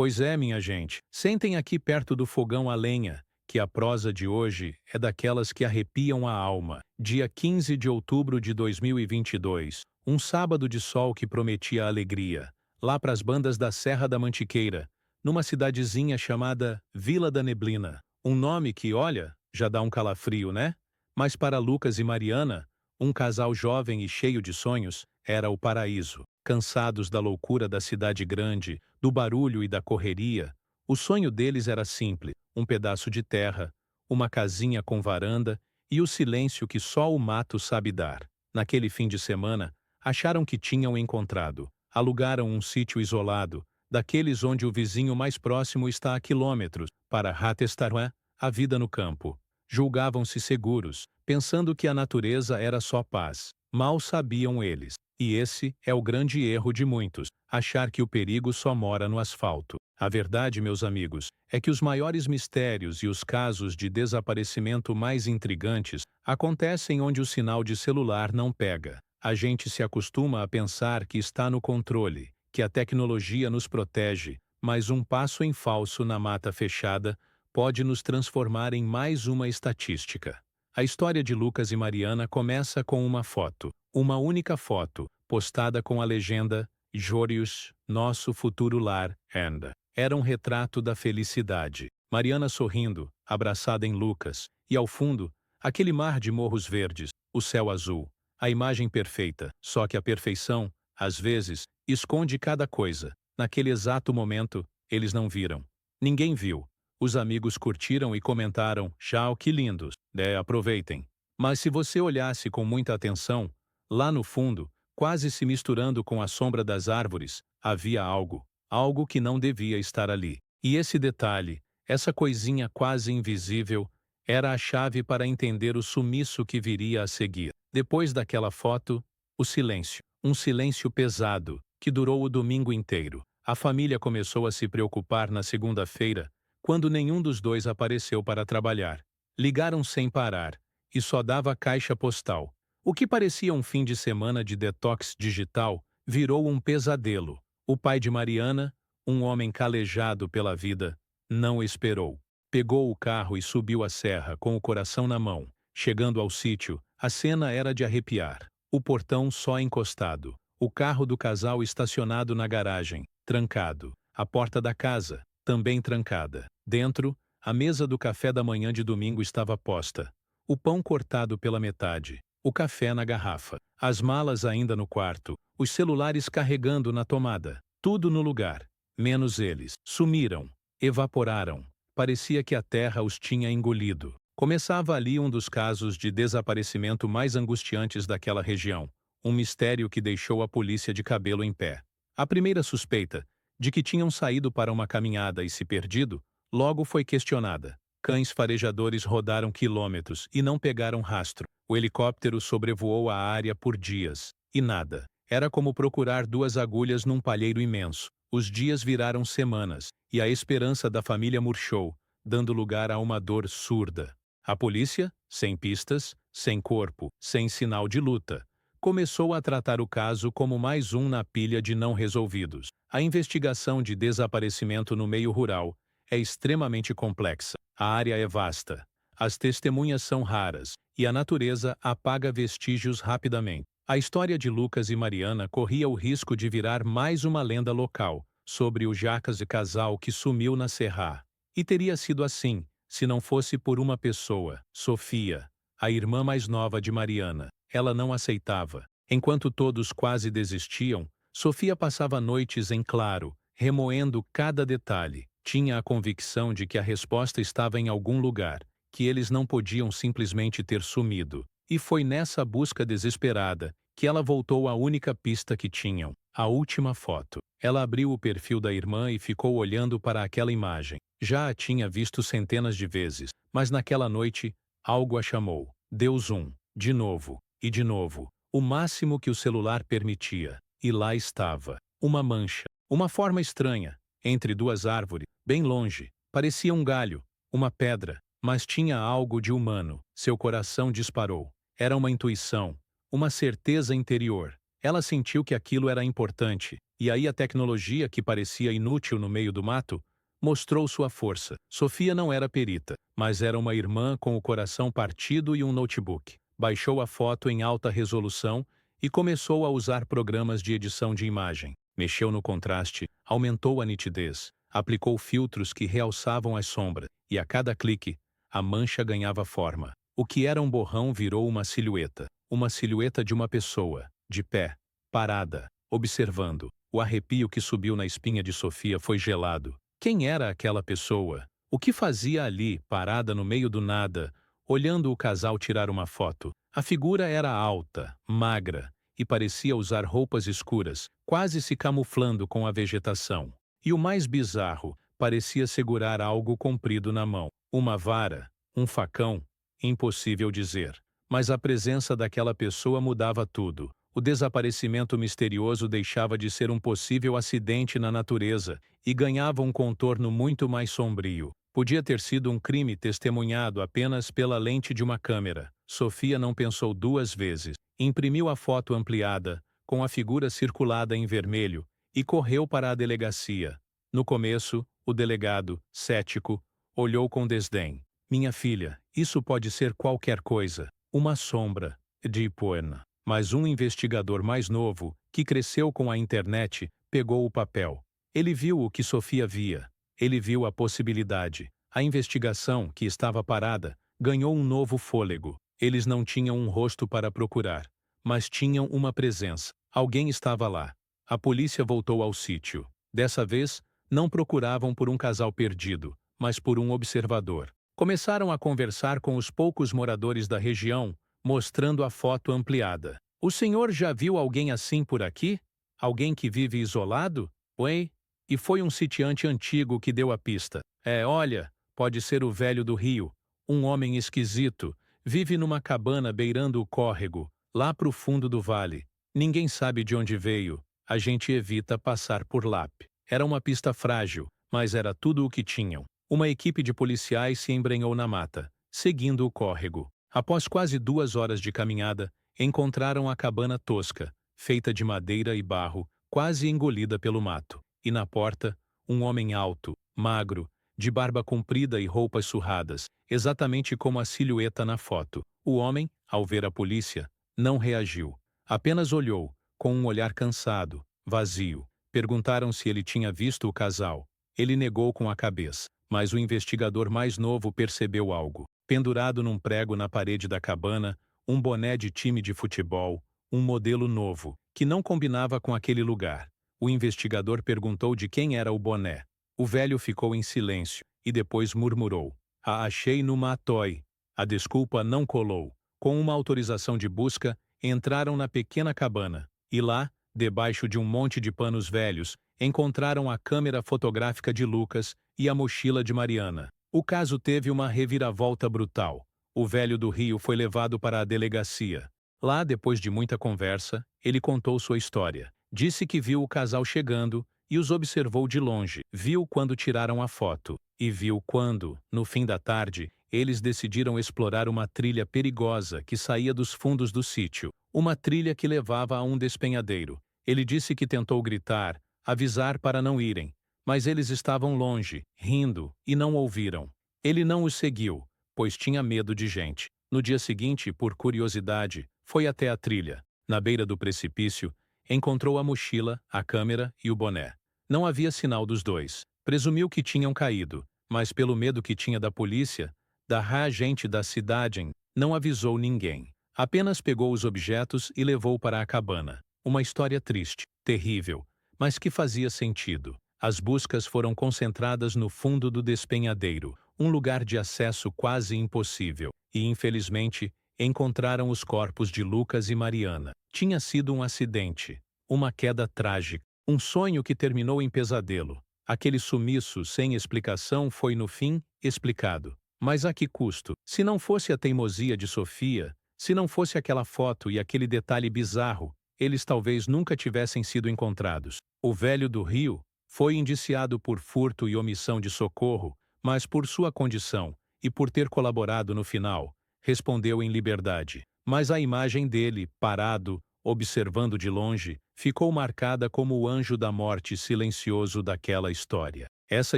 Pois é, minha gente, sentem aqui perto do fogão a lenha, que a prosa de hoje é daquelas que arrepiam a alma. Dia 15 de outubro de 2022, um sábado de sol que prometia alegria, lá para as bandas da Serra da Mantiqueira, numa cidadezinha chamada Vila da Neblina. Um nome que, olha, já dá um calafrio, né? Mas para Lucas e Mariana, um casal jovem e cheio de sonhos, era o paraíso. Cansados da loucura da cidade grande, do barulho e da correria, o sonho deles era simples: um pedaço de terra, uma casinha com varanda e o silêncio que só o mato sabe dar. Naquele fim de semana, acharam que tinham encontrado. Alugaram um sítio isolado, daqueles onde o vizinho mais próximo está a quilômetros, para atestar a vida no campo. Julgavam-se seguros, pensando que a natureza era só paz. Mal sabiam eles. E esse é o grande erro de muitos, achar que o perigo só mora no asfalto. A verdade, meus amigos, é que os maiores mistérios e os casos de desaparecimento mais intrigantes acontecem onde o sinal de celular não pega. A gente se acostuma a pensar que está no controle, que a tecnologia nos protege, mas um passo em falso na mata fechada pode nos transformar em mais uma estatística. A história de Lucas e Mariana começa com uma foto, uma única foto, postada com a legenda "Jorius, nosso futuro lar, and". Era um retrato da felicidade. Mariana sorrindo, abraçada em Lucas, e ao fundo, aquele mar de morros verdes, o céu azul. A imagem perfeita, só que a perfeição, às vezes, esconde cada coisa. Naquele exato momento, eles não viram. Ninguém viu. Os amigos curtiram e comentaram: "Tchau, que lindos, aproveitem". Mas se você olhasse com muita atenção, lá no fundo, quase se misturando com a sombra das árvores, havia algo. Algo que não devia estar ali. E esse detalhe, essa coisinha quase invisível, era a chave para entender o sumiço que viria a seguir. Depois daquela foto, o silêncio. Um silêncio pesado, que durou o domingo inteiro. A família começou a se preocupar na segunda-feira, quando nenhum dos dois apareceu para trabalhar. Ligaram sem parar, e só dava caixa postal. O que parecia um fim de semana de detox digital virou um pesadelo. O pai de Mariana, um homem calejado pela vida, não esperou. Pegou o carro e subiu a serra com o coração na mão. Chegando ao sítio, a cena era de arrepiar. O portão só encostado. O carro do casal estacionado na garagem, trancado. A porta da casa, também trancada. Dentro, a mesa do café da manhã de domingo estava posta. O pão cortado pela metade. O café na garrafa. As malas ainda no quarto. Os celulares carregando na tomada. Tudo no lugar. Menos eles. Sumiram. Evaporaram. Parecia que a terra os tinha engolido. Começava ali um dos casos de desaparecimento mais angustiantes daquela região. Um mistério que deixou a polícia de cabelo em pé. A primeira suspeita, de que tinham saído para uma caminhada e se perdido, logo foi questionada. Cães farejadores rodaram quilômetros e não pegaram rastro. O helicóptero sobrevoou a área por dias. E nada. Era como procurar duas agulhas num palheiro imenso. Os dias viraram semanas, e a esperança da família murchou, dando lugar a uma dor surda. A polícia, sem pistas, sem corpo, sem sinal de luta, começou a tratar o caso como mais um na pilha de não resolvidos. A investigação de desaparecimento no meio rural é extremamente complexa. A área é vasta, as testemunhas são raras, e a natureza apaga vestígios rapidamente. A história de Lucas e Mariana corria o risco de virar mais uma lenda local, sobre o Jacas de casal que sumiu na Serra. E teria sido assim, se não fosse por uma pessoa, Sofia, a irmã mais nova de Mariana. Ela não aceitava. Enquanto todos quase desistiam, Sofia passava noites em claro, remoendo cada detalhe. Tinha a convicção de que a resposta estava em algum lugar, que eles não podiam simplesmente ter sumido. E foi nessa busca desesperada que ela voltou à única pista que tinham, a última foto. Ela abriu o perfil da irmã e ficou olhando para aquela imagem. Já a tinha visto centenas de vezes, mas naquela noite, algo a chamou. Deu zoom, de novo, e de novo, o máximo que o celular permitia. E lá estava, uma mancha, uma forma estranha, entre duas árvores, bem longe. Parecia um galho, uma pedra, mas tinha algo de humano. Seu coração disparou. Era uma intuição, uma certeza interior. Ela sentiu que aquilo era importante, e aí a tecnologia, que parecia inútil no meio do mato, mostrou sua força. Sofia não era perita, mas era uma irmã com o coração partido e um notebook. Baixou a foto em alta resolução e começou a usar programas de edição de imagem. Mexeu no contraste, aumentou a nitidez, aplicou filtros que realçavam as sombras, e a cada clique, a mancha ganhava forma. O que era um borrão virou uma silhueta de uma pessoa, de pé, parada, observando. O arrepio que subiu na espinha de Sofia foi gelado. Quem era aquela pessoa? O que fazia ali, parada no meio do nada, olhando o casal tirar uma foto? A figura era alta, magra, e parecia usar roupas escuras, quase se camuflando com a vegetação. E o mais bizarro, parecia segurar algo comprido na mão. Uma vara, um facão, impossível dizer. Mas a presença daquela pessoa mudava tudo. O desaparecimento misterioso deixava de ser um possível acidente na natureza e ganhava um contorno muito mais sombrio. Podia ter sido um crime testemunhado apenas pela lente de uma câmera. Sofia não pensou duas vezes. Imprimiu a foto ampliada, com a figura circulada em vermelho, e correu para a delegacia. No começo, o delegado, cético, olhou com desdém. Minha filha, isso pode ser qualquer coisa. Uma sombra, de Ipuena. Mas um investigador mais novo, que cresceu com a internet, pegou o papel. Ele viu o que Sofia via. Ele viu a possibilidade. A investigação, que estava parada, ganhou um novo fôlego. Eles não tinham um rosto para procurar, mas tinham uma presença. Alguém estava lá. A polícia voltou ao sítio. Dessa vez, não procuravam por um casal perdido, mas por um observador. Começaram a conversar com os poucos moradores da região, mostrando a foto ampliada. O senhor já viu alguém assim por aqui? Alguém que vive isolado? Ué? E foi um sitiante antigo que deu a pista. Olha, pode ser o velho do Rio. Um homem esquisito. Vive numa cabana beirando o córrego, lá pro fundo do vale. Ninguém sabe de onde veio. A gente evita passar por lá. Era uma pista frágil, mas era tudo o que tinham. Uma equipe de policiais se embrenhou na mata, seguindo o córrego. Após quase 2 horas de caminhada, encontraram a cabana tosca, feita de madeira e barro, quase engolida pelo mato. E na porta, um homem alto, magro, de barba comprida e roupas surradas, exatamente como a silhueta na foto. O homem, ao ver a polícia, não reagiu. Apenas olhou, com um olhar cansado, vazio. Perguntaram se ele tinha visto o casal. Ele negou com a cabeça, mas o investigador mais novo percebeu algo. Pendurado num prego na parede da cabana, um boné de time de futebol, um modelo novo, que não combinava com aquele lugar. O investigador perguntou de quem era o boné. O velho ficou em silêncio, e depois murmurou. A achei no Matói. A desculpa não colou. Com uma autorização de busca, entraram na pequena cabana, e lá, debaixo de um monte de panos velhos, encontraram a câmera fotográfica de Lucas e a mochila de Mariana. O caso teve uma reviravolta brutal. O velho do Rio foi levado para a delegacia. Lá, depois de muita conversa, ele contou sua história. Disse que viu o casal chegando e os observou de longe. Viu quando tiraram a foto. E viu quando, no fim da tarde, eles decidiram explorar uma trilha perigosa que saía dos fundos do sítio. Uma trilha que levava a um despenhadeiro. Ele disse que tentou gritar, avisar para não irem. Mas eles estavam longe, rindo, e não ouviram. Ele não os seguiu, pois tinha medo de gente. No dia seguinte, por curiosidade, foi até a trilha. Na beira do precipício, encontrou a mochila, a câmera e o boné. Não havia sinal dos dois. Presumiu que tinham caído, mas pelo medo que tinha da polícia, da gente da cidade, não avisou ninguém. Apenas pegou os objetos e levou para a cabana. Uma história triste, terrível, mas que fazia sentido. As buscas foram concentradas no fundo do despenhadeiro, um lugar de acesso quase impossível, e infelizmente, encontraram os corpos de Lucas e Mariana. Tinha sido um acidente, uma queda trágica, um sonho que terminou em pesadelo. Aquele sumiço sem explicação foi, no fim, explicado. Mas a que custo? Se não fosse a teimosia de Sofia, se não fosse aquela foto e aquele detalhe bizarro, eles talvez nunca tivessem sido encontrados. O velho do Rio foi indiciado por furto e omissão de socorro, mas por sua condição, e por ter colaborado no final, respondeu em liberdade. Mas a imagem dele, parado, observando de longe, ficou marcada como o anjo da morte silencioso daquela história. Essa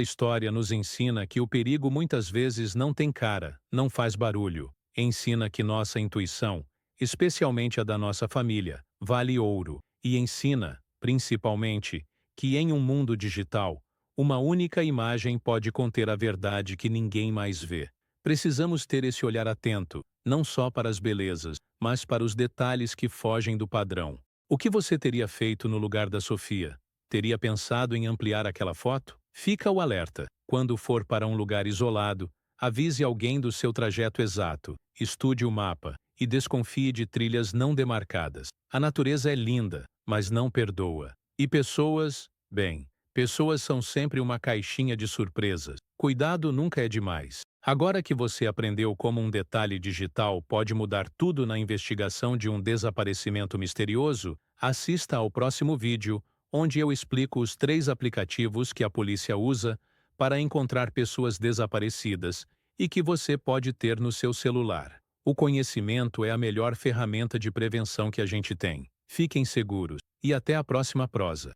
história nos ensina que o perigo muitas vezes não tem cara, não faz barulho. Ensina que nossa intuição, especialmente a da nossa família, vale ouro. E ensina, principalmente, que em um mundo digital, uma única imagem pode conter a verdade que ninguém mais vê. Precisamos ter esse olhar atento, não só para as belezas, mas para os detalhes que fogem do padrão. O que você teria feito no lugar da Sofia? Teria pensado em ampliar aquela foto? Fica o alerta. Quando for para um lugar isolado, avise alguém do seu trajeto exato, estude o mapa e desconfie de trilhas não demarcadas. A natureza é linda, mas não perdoa. E pessoas, bem, pessoas são sempre uma caixinha de surpresas. Cuidado nunca é demais. Agora que você aprendeu como um detalhe digital pode mudar tudo na investigação de um desaparecimento misterioso, assista ao próximo vídeo, onde eu explico os 3 aplicativos que a polícia usa para encontrar pessoas desaparecidas e que você pode ter no seu celular. O conhecimento é a melhor ferramenta de prevenção que a gente tem. Fiquem seguros e até a próxima prosa.